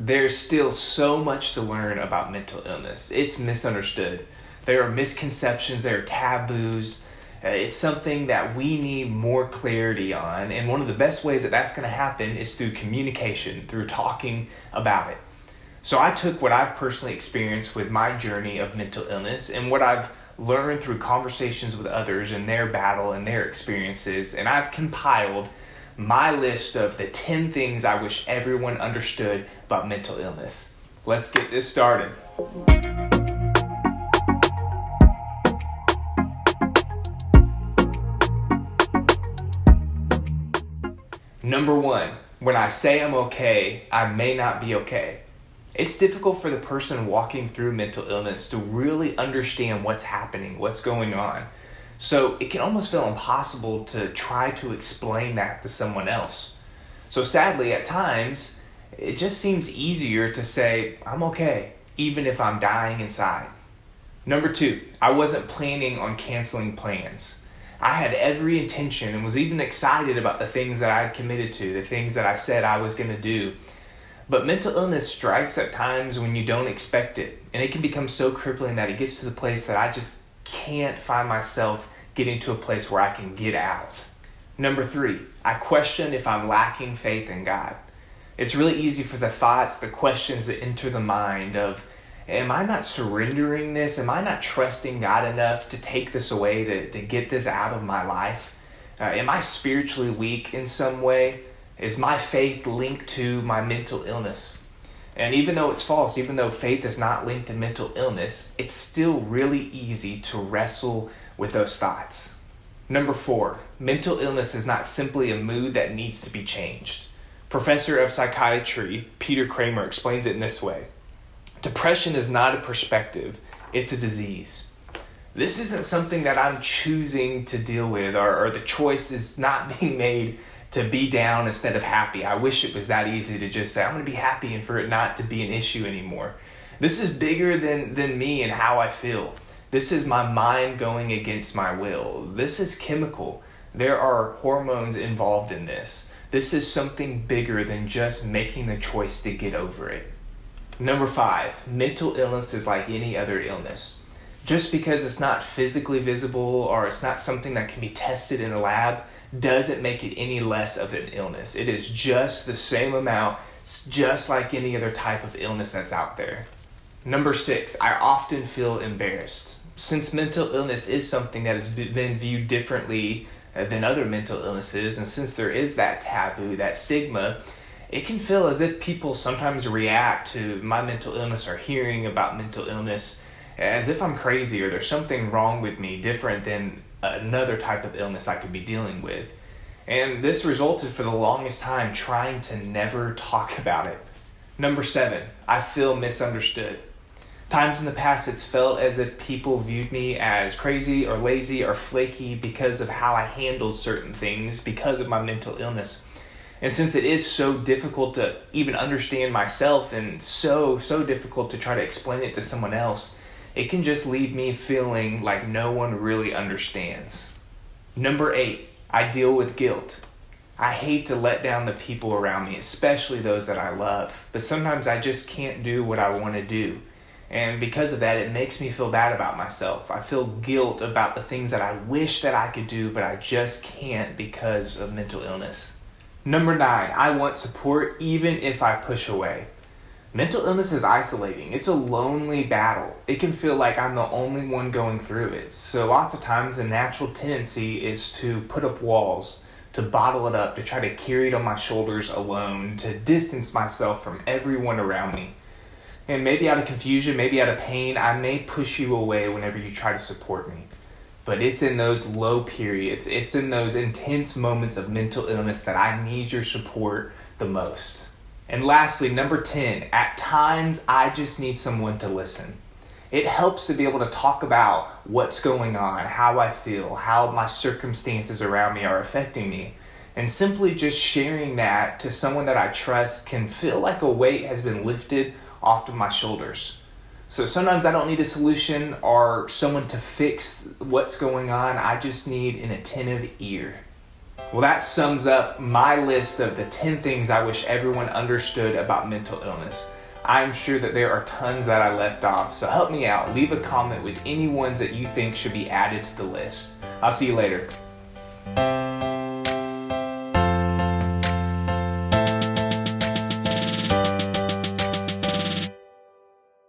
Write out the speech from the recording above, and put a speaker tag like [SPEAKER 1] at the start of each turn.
[SPEAKER 1] There's still so much to learn about mental illness. It's misunderstood. There are misconceptions, there are taboos. It's something that we need more clarity on. And one of the best ways that that's going to happen is through communication, through talking about it. So I took what I've personally experienced with my journey of mental illness and what I've learned through conversations with others and their battle and their experiences, and I've compiled my list of the 10 things I wish everyone understood about mental illness. Let's get this started. Number 1, when I say I'm okay, I may not be okay. It's difficult for the person walking through mental illness to really understand what's happening, what's going on. So it can almost feel impossible to try to explain that to someone else. So sadly, at times, it just seems easier to say, I'm okay, even if I'm dying inside. Number 2, I wasn't planning on canceling plans. I had every intention and was even excited about the things that I had committed to, the things that I said I was going to do. But mental illness strikes at times when you don't expect it, and it can become so crippling that it gets to the place that I just can't find myself getting to a place where I can get out. Number 3, I question if I'm lacking faith in God. It's really easy for the thoughts, the questions that enter the mind of, am I not surrendering this? Am I not trusting God enough to take this away, to get this out of my life? Am I spiritually weak in some way? Is my faith linked to my mental illness? And even though it's false, even though faith is not linked to mental illness, it's still really easy to wrestle with those thoughts. Number 4, mental illness is not simply a mood that needs to be changed. Professor of psychiatry Peter Kramer explains it in this way. Depression is not a perspective, it's a disease. This isn't something that I'm choosing to deal with, or the choice is not being made to be down instead of happy. I wish it was that easy to just say, I'm going to be happy and for it not to be an issue anymore. This is bigger than me and how I feel. This is my mind going against my will. This is chemical. There are hormones involved in this. This is something bigger than just making the choice to get over it. Number 5, mental illness is like any other illness. Just because it's not physically visible or it's not something that can be tested in a lab doesn't make it any less of an illness. It is just the same amount, just like any other type of illness that's out there. Number 6, I often feel embarrassed. Since mental illness is something that has been viewed differently than other mental illnesses, and since there is that taboo, that stigma, it can feel as if people sometimes react to my mental illness or hearing about mental illness as if I'm crazy or there's something wrong with me different than another type of illness I could be dealing with. And this resulted for the longest time trying to never talk about it. Number 7, I feel misunderstood. Times in the past it's felt as if people viewed me as crazy or lazy or flaky because of how I handled certain things because of my mental illness. And since it is so difficult to even understand myself and so difficult to try to explain it to someone else, it can just leave me feeling like no one really understands. Number 8, I deal with guilt. I hate to let down the people around me, especially those that I love, but sometimes I just can't do what I want to do. And because of that, it makes me feel bad about myself. I feel guilt about the things that I wish that I could do, but I just can't because of mental illness. Number 9, I want support even if I push away. Mental illness is isolating. It's a lonely battle. It can feel like I'm the only one going through it. So lots of times the natural tendency is to put up walls, to bottle it up, to try to carry it on my shoulders alone, to distance myself from everyone around me. And maybe out of confusion, maybe out of pain, I may push you away whenever you try to support me. But it's in those low periods, it's in those intense moments of mental illness that I need your support the most. And lastly, number 10, at times I just need someone to listen. It helps to be able to talk about what's going on, how I feel, how my circumstances around me are affecting me. And simply just sharing that to someone that I trust can feel like a weight has been lifted off of my shoulders. So sometimes I don't need a solution or someone to fix what's going on. I just need an attentive ear. Well, that sums up my list of the 10 things I wish everyone understood about mental illness. I'm sure that there are tons that I left off, so help me out. Leave a comment with any ones that you think should be added to the list. I'll see you later.